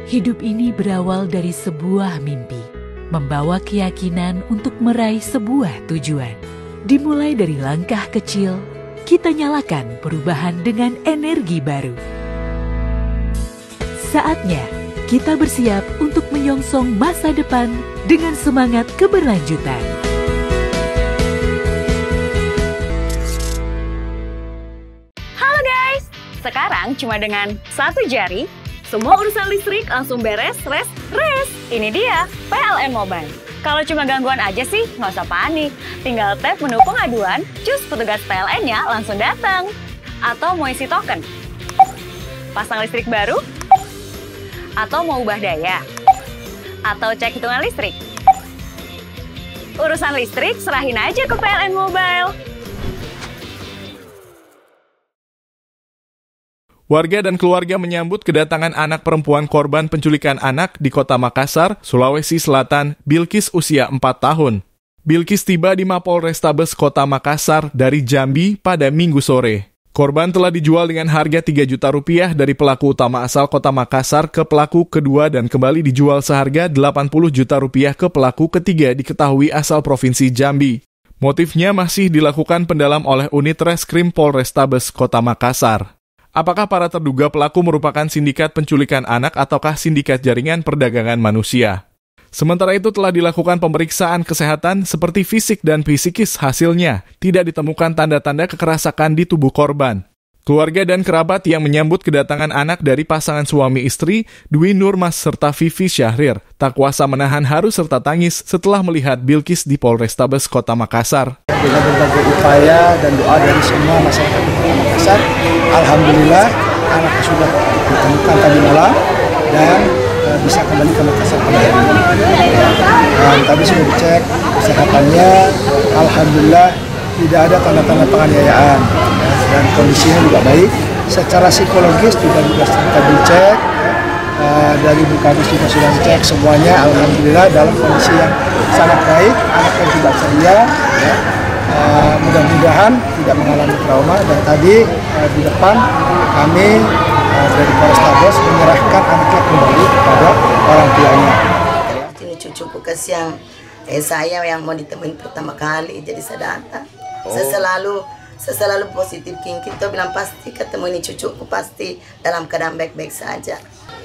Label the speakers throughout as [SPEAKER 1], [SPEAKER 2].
[SPEAKER 1] Hidup ini berawal dari sebuah mimpi, membawa keyakinan untuk meraih sebuah tujuan. Dimulai dari langkah kecil, kita nyalakan perubahan dengan energi baru. Saatnya kita bersiap untuk menyongsong masa depan dengan semangat keberlanjutan.
[SPEAKER 2] Halo guys, sekarang cuma dengan satu jari, semua urusan listrik langsung beres, res. Ini dia, PLN Mobile. Kalau cuma gangguan aja sih, nggak usah panik. Tinggal tap menu pengaduan, cus petugas PLN-nya langsung datang. Atau mau isi token, pasang listrik baru, atau mau ubah daya, atau cek hitungan listrik. Urusan listrik serahin aja ke PLN Mobile.
[SPEAKER 3] Warga dan keluarga menyambut kedatangan anak perempuan korban penculikan anak di Kota Makassar, Sulawesi Selatan, Bilkis usia 4 tahun. Bilkis tiba di Mapolrestabes Kota Makassar dari Jambi pada Minggu sore. Korban telah dijual dengan harga 3 juta rupiah dari pelaku utama asal Kota Makassar ke pelaku kedua dan kembali dijual seharga 80 juta rupiah ke pelaku ketiga diketahui asal Provinsi Jambi. Motifnya masih dilakukan pendalam oleh unit Reskrim Polrestabes Kota Makassar. Apakah para terduga pelaku merupakan sindikat penculikan anak ataukah sindikat jaringan perdagangan manusia? Sementara itu telah dilakukan pemeriksaan kesehatan seperti fisik dan psikis, hasilnya tidak ditemukan tanda-tanda kekerasan di tubuh korban. Keluarga dan kerabat yang menyambut kedatangan anak dari pasangan suami istri, Dwi Nurmas serta Vivi Syahrir, tak kuasa menahan haru serta tangis setelah melihat Bilkis di Polrestabes Kota Makassar.
[SPEAKER 4] Dengan berbagai upaya dan doa dari semua masyarakat Kota Makassar, alhamdulillah anak sudah ditemukan tadi malam dan bisa kembali ke Makassar pada hari ini. Dan tadi sudah dicek kesehatannya, alhamdulillah tidak ada tanda-tanda penganiayaan dan kondisinya juga baik. Secara psikologis juga kita dicek, dari BKD juga sudah dicek semuanya, alhamdulillah dalam kondisi yang sangat baik, anaknya juga ceria. Mudah-mudahan tidak mengalami trauma dan tadi di depan kami dari Polrestabes menyerahkan anaknya kembali kepada orang tuanya.
[SPEAKER 5] Ini cucuku kesian saya yang mau ditemuin pertama kali, jadi saya datang. Saya selalu positif thinking, kita bilang pasti ketemu ini cucuku pasti dalam keadaan baik-baik saja.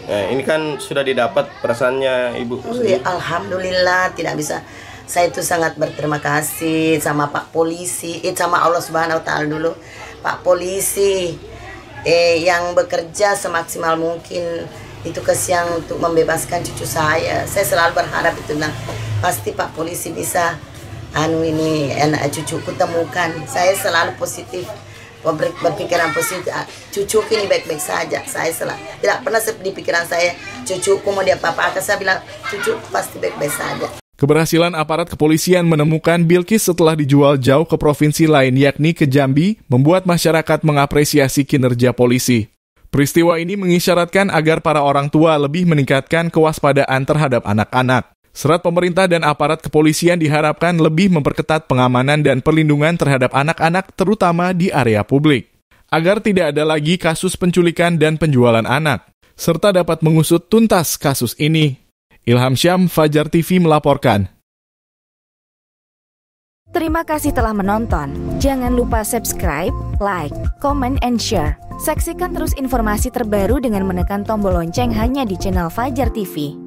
[SPEAKER 6] Ini kan sudah didapat perasaannya Ibu.
[SPEAKER 5] Alhamdulillah, tidak bisa. Saya itu sangat berterima kasih sama Pak Polisi, sama Allah Subhanahu Wa Taala dulu. Pak Polisi yang bekerja semaksimal mungkin itu kesian untuk membebaskan cucu saya. Saya selalu berharap itu, pasti Pak Polisi bisa ini anak cucuku temukan. Saya selalu positif, berpikiran positif. Cucuku ini baik-baik saja. Saya tidak pernah di pikiran saya cucuku mau dia apa-apa. Saya bilang cucuku pasti baik-baik saja.
[SPEAKER 3] Keberhasilan aparat kepolisian menemukan Bilkis setelah dijual jauh ke provinsi lain yakni ke Jambi membuat masyarakat mengapresiasi kinerja polisi. Peristiwa ini mengisyaratkan agar para orang tua lebih meningkatkan kewaspadaan terhadap anak-anak. Serat pemerintah dan aparat kepolisian diharapkan lebih memperketat pengamanan dan perlindungan terhadap anak-anak terutama di area publik, agar tidak ada lagi kasus penculikan dan penjualan anak, serta dapat mengusut tuntas kasus ini. Ilham Syam, Fajar TV melaporkan.
[SPEAKER 7] Terima kasih telah menonton. Jangan lupa subscribe, like, comment, and share. Saksikan terus informasi terbaru dengan menekan tombol lonceng hanya di channel Fajar TV.